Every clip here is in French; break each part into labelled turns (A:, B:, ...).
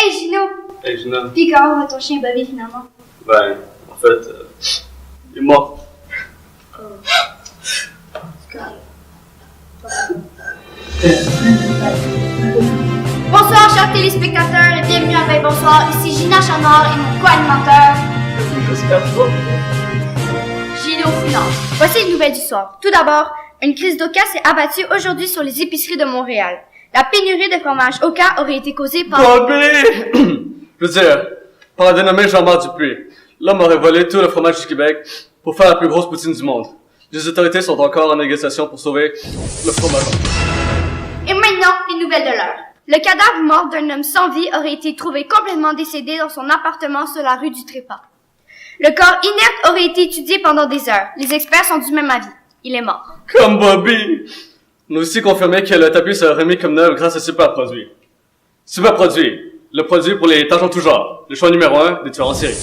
A: Hey Gino!
B: Hey Gina.
A: Pis comment va ton chien Bobby finalement?
B: Ben, en fait, il est mort.
A: Bonsoir chers téléspectateurs et bienvenue à Ben Bonsoir. Ici Gina Chanard et mon co-animateur Gino Fouillard. Voici les nouvelles du soir. Tout d'abord, une crise d'Oka s'est abattue aujourd'hui sur les épiceries de Montréal. La pénurie de fromage Oka aurait été causée par...
C: Bobby! Je veux dire, par un dénommé Jean-Marc Dupuis, l'homme aurait volé tout le fromage du Québec pour faire la plus grosse poutine du monde. Les autorités sont encore en négociation pour sauver le fromage.
A: Et maintenant, les nouvelles de l'heure. Le cadavre mort d'un homme sans vie aurait été trouvé complètement décédé dans son appartement sur la rue du Trépas. Le corps inerte aurait été étudié pendant des heures. Les experts sont du même avis. Il est mort.
C: Comme Bobby! On a aussi confirmé que le tapis serait remis comme neuf grâce à Superproduit. Superproduit, le produit pour les tâches en tout genre. Le choix numéro 1 des tueurs en série.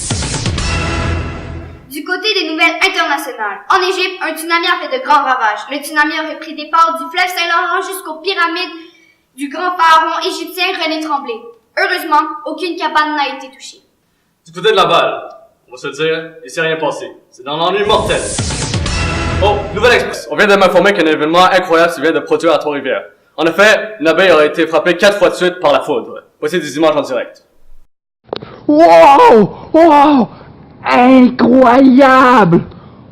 A: Du côté des nouvelles internationales, en Égypte, un tsunami a fait de grands ravages. Le tsunami aurait pris des parts du fleuve Saint-Laurent jusqu'aux pyramides du grand pharaon égyptien René Tremblay. Heureusement, aucune cabane n'a été touchée.
C: Du côté de Laval, on va se le dire, il s'est rien passé. C'est dans l'ennui mortel. Oh, nouvelle express. On vient de m'informer qu'un événement incroyable se vient de produire à Trois-Rivières. En effet, une abeille aurait été frappée 4 fois de suite par la foudre. Voici des images en direct.
D: Wow! Wow! Incroyable!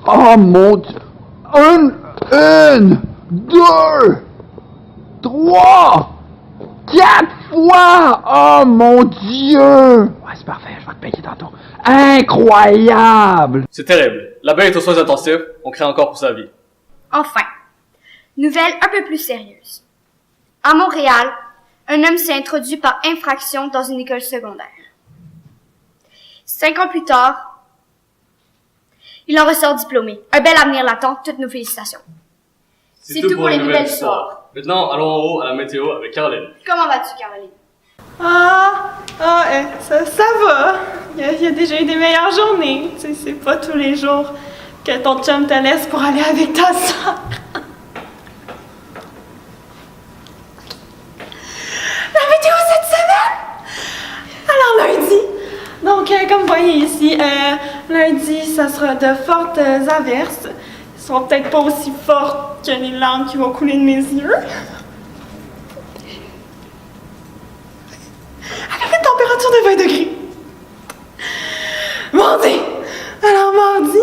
D: Oh mon Dieu! Une, deux, trois, 4 fois! Oh mon Dieu! Ouais, c'est parfait, je vais te payer tantôt. Incroyable!
C: C'est terrible. L'abeille est aux soins intensifs. On craint encore pour sa vie.
A: Enfin, nouvelle un peu plus sérieuse. À Montréal, un homme s'est introduit par infraction dans une école secondaire. 5 ans plus tard, il en ressort diplômé. Un bel avenir l'attend, toutes nos félicitations. C'est tout pour les nouvelles du soir.
C: Maintenant, allons en haut à la météo avec Caroline.
A: Comment vas-tu, Caroline?
E: Ça va. Il y a déjà eu des meilleures journées. Tu sais, c'est pas tous les jours que ton chum te laisse pour aller avec ta soeur. La météo cette semaine! Alors lundi, donc comme vous voyez ici, lundi, ça sera de fortes averses. Elles seront peut-être pas aussi fortes que les larmes qui vont couler de mes yeux. Avec une température de 20 degrés. Mardi! Alors mardi,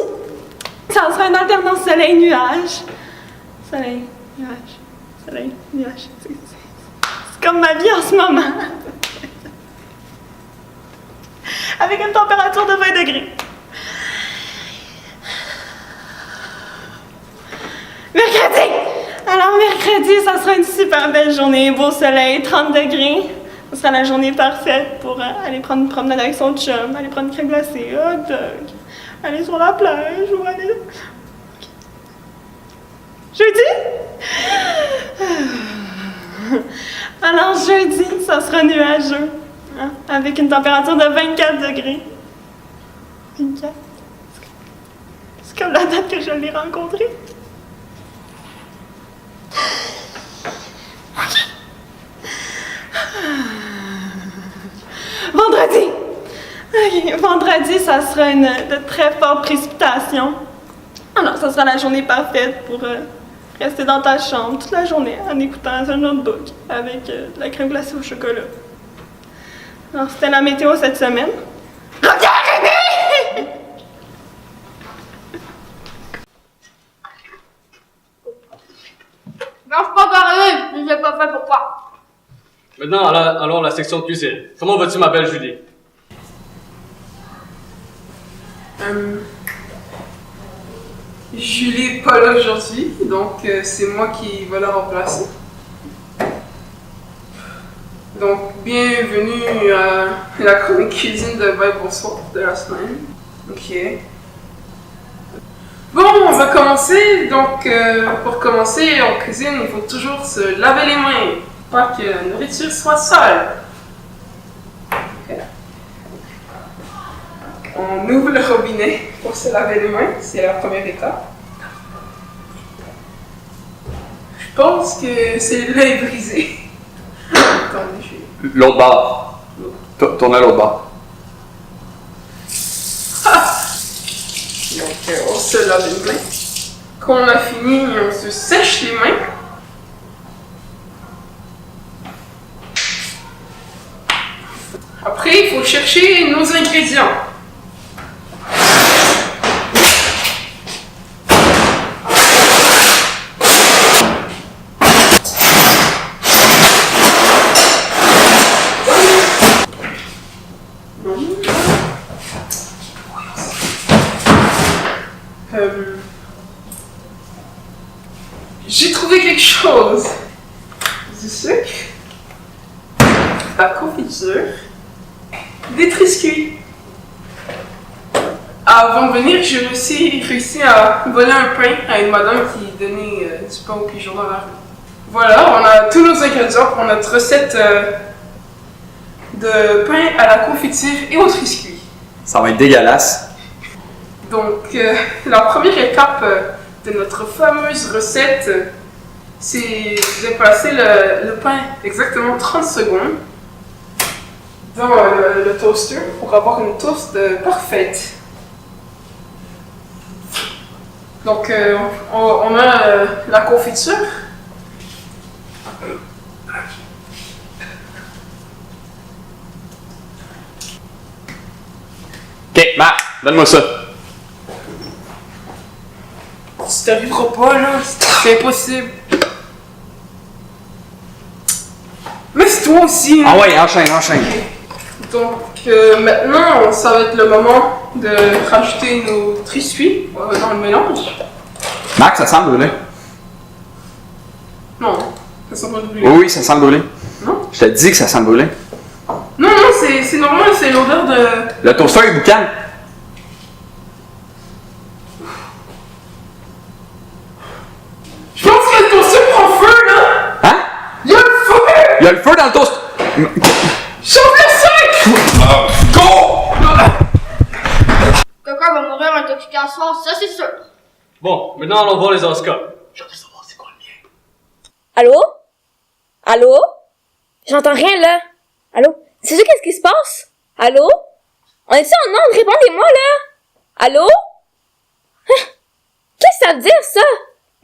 E: ça sera une alternance soleil-nuage. Soleil, nuage, soleil, nuage. C'est comme ma vie en ce moment. Avec une température de 20 degrés. Mercredi! Alors mercredi, ça sera une super belle journée, beau soleil, 30 degrés. Ce sera la journée parfaite pour aller prendre une promenade avec son chum, aller prendre une crème glacée, hot dog, aller sur la plage ou aller... Okay. Jeudi? Alors jeudi, ça sera nuageux, hein, avec une température de 24 degrés. 24? C'est comme la date que je l'ai rencontré. Vendredi! Okay. Vendredi, ça sera de très fortes précipitations. Alors, ça sera la journée parfaite pour rester dans ta chambre toute la journée en écoutant un notebook avec de la crème glacée au chocolat. Alors, c'était la météo cette semaine. Reviens, Rémi!
A: Mange pas Caroline, je l'ai pas fait pour toi.
C: Maintenant, allons à la section de cuisine. Comment vas-tu, ma belle Julie?
F: Julie n'est pas là aujourd'hui, donc c'est moi qui va la remplacer. Donc, bienvenue à la chronique cuisine de Ben Bonsoir de la semaine. Ok. Bon, on va commencer. Donc, pour commencer en cuisine, il faut toujours se laver les mains, pas que la nourriture soit sale. Ok. On ouvre le robinet pour se laver les mains, c'est la première étape. Je pense que celui-là est brisé. Attendez,
C: L'autre barre. Tournez à l'autre bord.
F: Donc, on se lave les mains. Quand on a fini, on se sèche les mains. Après, il faut chercher nos ingrédients. J'ai trouvé quelque chose. Du sucre, la confiture, des triscuits. Avant de venir, j'ai aussi réussi à voler un pain à une madame qui donnait du pain aux pigeons dans la rue. Voilà, on a tous nos ingrédients pour notre recette de pain à la confiture et au triscuit.
G: Ça va être dégueulasse.
F: Donc, la première étape de notre fameuse recette, c'est de passer le pain exactement 30 secondes dans le toaster pour avoir une toast parfaite. Donc, on a la confiture.
G: Ok, Marc, donne-moi ça.
F: Tu t'arriveras pas là, c'est impossible. Mais c'est toi aussi. Hein?
G: Ah ouais, enchaîne.
F: Donc maintenant, ça va être le moment de rajouter nos triscuits dans le mélange.
G: Marc, ça sent le brûlé.
F: Non, ça sent pas le brûlé.
G: Oui, ça sent le brûlé.
F: Non?
G: Je te dis que ça sent le brûlé.
F: Non, c'est normal, c'est l'odeur de...
G: Le toaster est boucan.
F: Je pense que le toaster prend feu là!
G: Hein?
F: Il y a le feu!
G: Il y a le feu dans le toast.
F: Chauffe le sucre!
G: Go!
A: Quelqu'un va mourir intoxiqué à soir, ça c'est sûr.
C: Bon, maintenant allons voir les horoscopes. J'ai hâte de savoir c'est quoi le mien.
H: Allô? Allô? J'entends rien, là. Allô? C'est sûr, qu'est-ce qui se passe? Allô? On est-tu en onde? Répondez-moi, là. Allô? Hein? Qu'est-ce que ça veut dire, ça?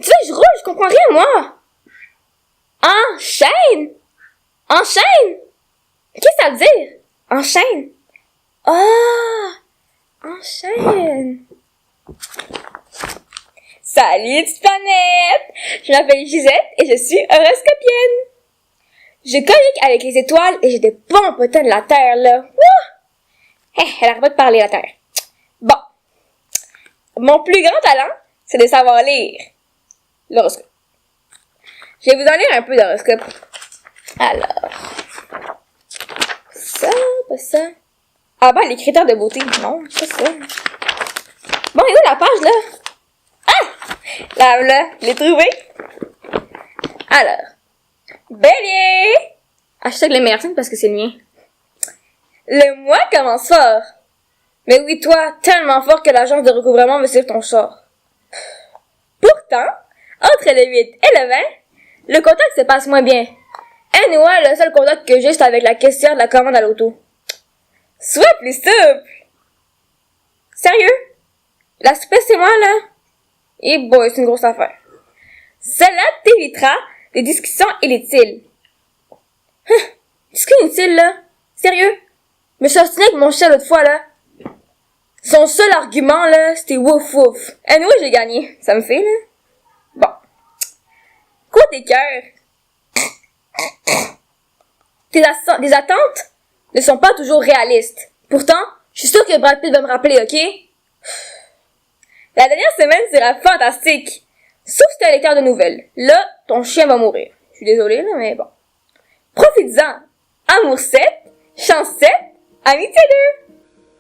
H: Tu sais, je roule, je comprends rien, moi. Enchaîne? Enchaîne? Qu'est-ce que ça veut dire? Enchaîne? Ah! Enchaîne. Salut, petite planète! Je m'appelle Gisette et je suis horoscopienne. Je communique avec les étoiles et j'ai des bons potins de la Terre, là. Wouh! Elle arrête pas de parler, la Terre. Bon. Mon plus grand talent, c'est de savoir lire l'horoscope. Je vais vous en lire un peu d'horoscope. Alors. Ça, pas ça. Ah ben, les critères de beauté. Non, c'est pas ça. Bon, et où la page, là? Ah! Là, je l'ai trouvé. Alors. Bélier! Hashtag le meilleur signe parce que c'est le mien. Le mois commence fort. Mais oui, toi, tellement fort que l'agence de recouvrement me suit ton sort. Pourtant, entre le 8 et le 20, le contact se passe moins bien. Anyway, le seul contact que j'ai, c'est avec la caissière de la commande à l'auto. Sois plus souple! Sérieux? La souplesse, c'est moi, là? Et boy, c'est une grosse affaire. Cela t'évitera des discussions inutiles. Discussions inutiles, là? Sérieux? Je me suis obstinée avec mon chat l'autre fois, là. Son seul argument, là, c'était wouf wouf. Anyway, j'ai gagné. Ça me fait, là. Bon. Côté cœur. Tes attentes ne sont pas toujours réalistes. Pourtant, je suis sûre que Brad Pitt va me rappeler, ok? La dernière semaine sera fantastique. Sauf si t'es un lecteur de nouvelles. Là, ton chien va mourir. Je suis désolée, là, mais bon. Profites-en. Amour 7, chance 7, amitié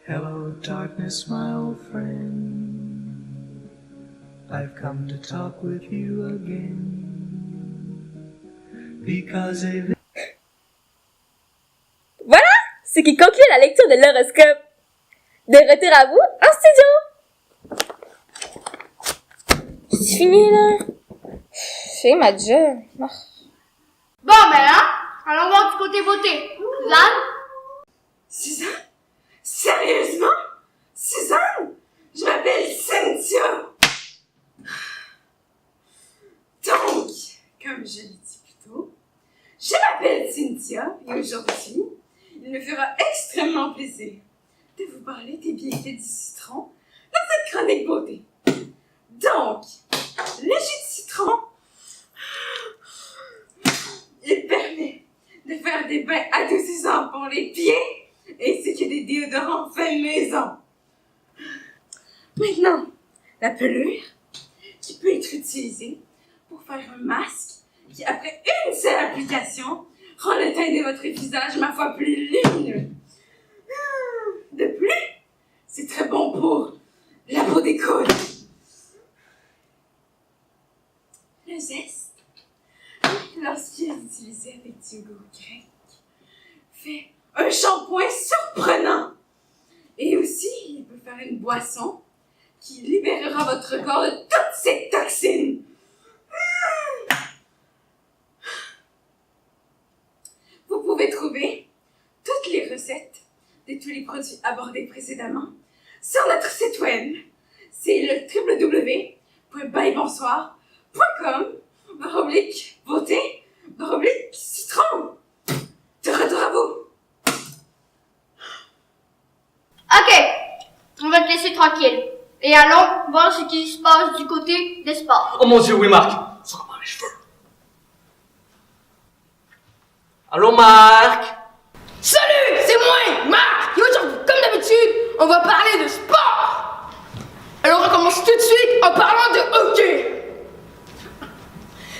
H: 2.
I: Hello, darkness, my old friend. I've come to talk with you again. Because a...
H: Voilà ce qui conclut la lecture de l'horoscope. De retour à vous en studio. C'est fini, là. C'est ma job.
A: Bon, ben là, allons voir du côté beauté. Suzanne?
J: Suzanne? Sérieusement? Suzanne? Je m'appelle Cynthia. Donc, comme je l'ai dit plus tôt, je m'appelle Cynthia et aujourd'hui, il me fera extrêmement plaisir de vous parler des bienfaits du citron dans cette chronique beauté. Donc, le jus de citron, il permet de faire des bains adoucissants pour les pieds ainsi que des déodorants faits maison. Maintenant, la pelure qui peut être utilisée pour faire un masque qui, après une seule application, rend le teint de votre visage, ma foi, plus lumineux. De plus, c'est très bon pour la peau des coudes. Le zeste, lorsqu'il est utilisé avec du yogourt grec, fait un shampoing surprenant. Et aussi, il peut faire une boisson qui libérera votre corps de toutes ces toxines. Vous pouvez trouver toutes les recettes de tous les produits abordés précédemment sur notre site web. C'est le www.bailbonsoir.com/beauté/citron. De retour à vous.
A: Ok, on va te laisser tranquille. Et allons voir ce qui se passe du côté des sports.
C: Oh mon Dieu, oui, Marc. Ça va mes cheveux. Allô, Marc?
K: Salut, c'est moi, Marc. Et aujourd'hui, comme d'habitude, on va parler de sport. Alors, on commence tout de suite en parlant de hockey.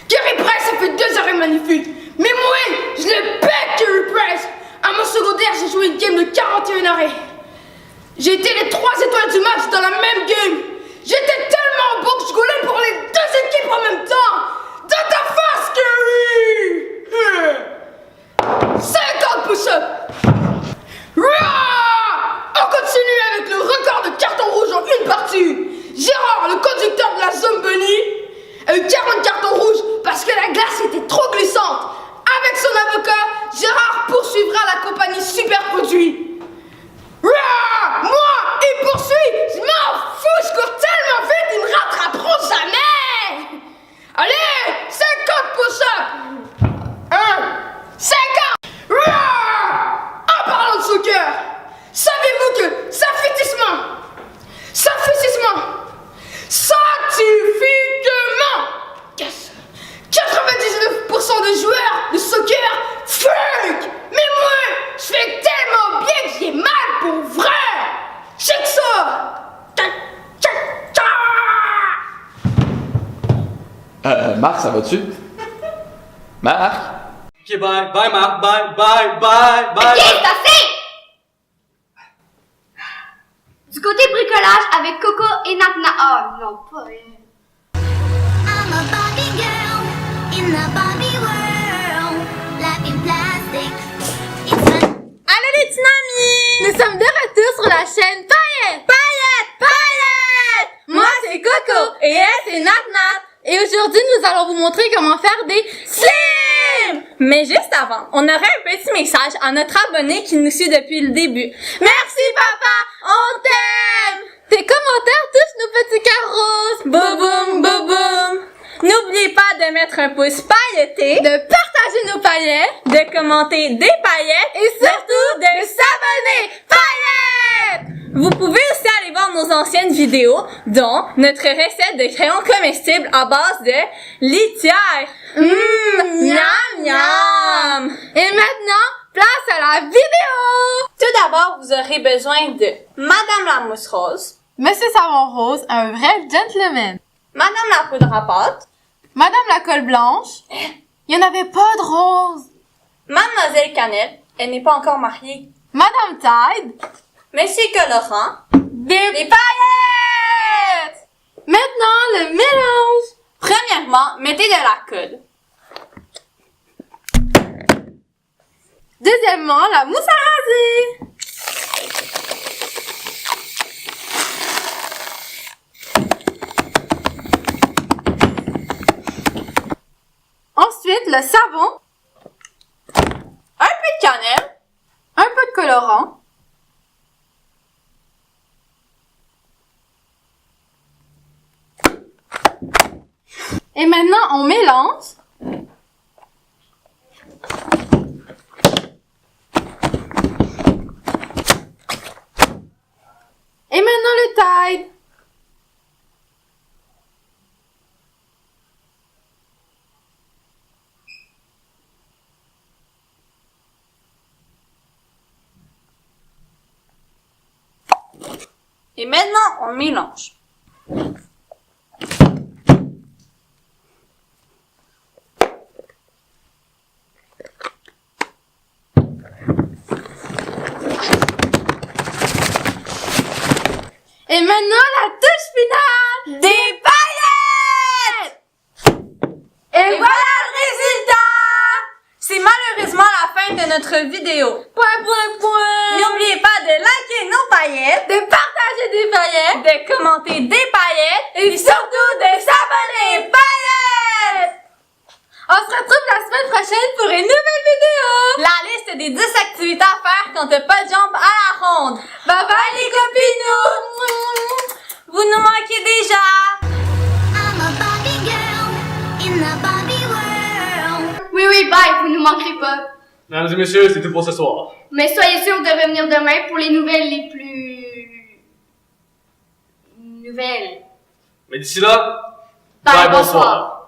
K: Carey Price, ça fait 2 arrêts magnifiques. Mais moi, je le pète, Carey Price. À mon secondaire, j'ai joué une game de 41 arrêts. J'ai été les 3 étoiles du match dans la même game. J'étais tellement bon que je goulais pour les 2 équipes en même temps. Dans ta face, Carey! 50 push-ups. On continue avec le record de cartons rouges en une partie. Gérard, le conducteur de la Zombie, a eu 40 cartons rouges parce que la glace était trop glissante. Avec son avocat, Gérard poursuivra la compagnie Super Produits. Moi, il poursuit. Je m'en fous, je cours tellement vite, ils me rattraperont jamais. Allez, 50 push-ups. 50. En parlant de soccer, savez-vous que scientifiquement, yes, 99% des joueurs de soccer fuck. Mais moi, je fais tellement bien que j'ai mal pour vrai. Check ça.
G: Marc, ça va-tu? Marc?
C: Ok, bye, bye, Marc, bye, bye, bye, bye.
A: Ok, c'est assez. Du côté bricolage avec Coco et Natna. Oh non, pas elle.
L: I'm a Barbie girl in the Barbie world, life in plastic.
H: Allô les petits amis! Nous sommes de retour sur la chaîne Paillette! Paillette! Paillette! Moi c'est Coco et elle c'est Nat. Et aujourd'hui nous allons vous montrer comment faire des slims! Mais juste avant, on aurait un petit message à notre abonné qui nous suit depuis le début. Merci papa! On t'aime! Tes commentaires touchent nos petits cœurs roses! Boum boum boum boum! N'oubliez pas de mettre un pouce pailleté, de partager nos paillettes, de commenter des paillettes et surtout de s'abonner! Paillettes! Vous pouvez aussi aller voir nos anciennes vidéos, dont notre recette de crayons comestibles à base de litière. Miam miam! Et maintenant, place à la vidéo! Tout d'abord, vous aurez besoin de Madame la mousse rose,
M: Monsieur Savon Rose, un vrai gentleman.
H: Madame la poudre à pâte,
M: Madame la colle blanche. Il n'y en avait pas de rose.
H: Mademoiselle Cannelle, elle n'est pas encore mariée,
M: Madame Tide.
H: Monsieur Colorant,
M: Des
H: des paillettes!
M: Maintenant, le mélange.
H: Premièrement, mettez de la colle.
M: Deuxièmement, la mousse à raser. Ensuite, le savon.
H: Un peu de cannelle.
M: Un peu de colorant. Et maintenant, on mélange. Et maintenant le Tide.
H: Et maintenant, on mélange.
M: Et maintenant, la touche finale!
H: Des paillettes! Et voilà le résultat! C'est malheureusement la fin de notre vidéo. N'oubliez pas de liker nos paillettes, de partager des paillettes, de commenter des paillettes et surtout de s'abonner. Paillettes! On se retrouve la semaine prochaine pour une nouvelle vidéo. La liste des 10 activités à faire quand t'as pas de jambes à la ronde. Bye bye les copinous! Vous nous manquez déjà.
L: I'm a Barbie girl in the Barbie world.
A: Oui, bye, vous nous manquerez pas.
C: Mesdames et messieurs, c'est tout pour ce soir.
A: Mais soyez sûrs de revenir demain pour les nouvelles les plus... nouvelles.
C: Mais d'ici là,
A: Bye, bonsoir.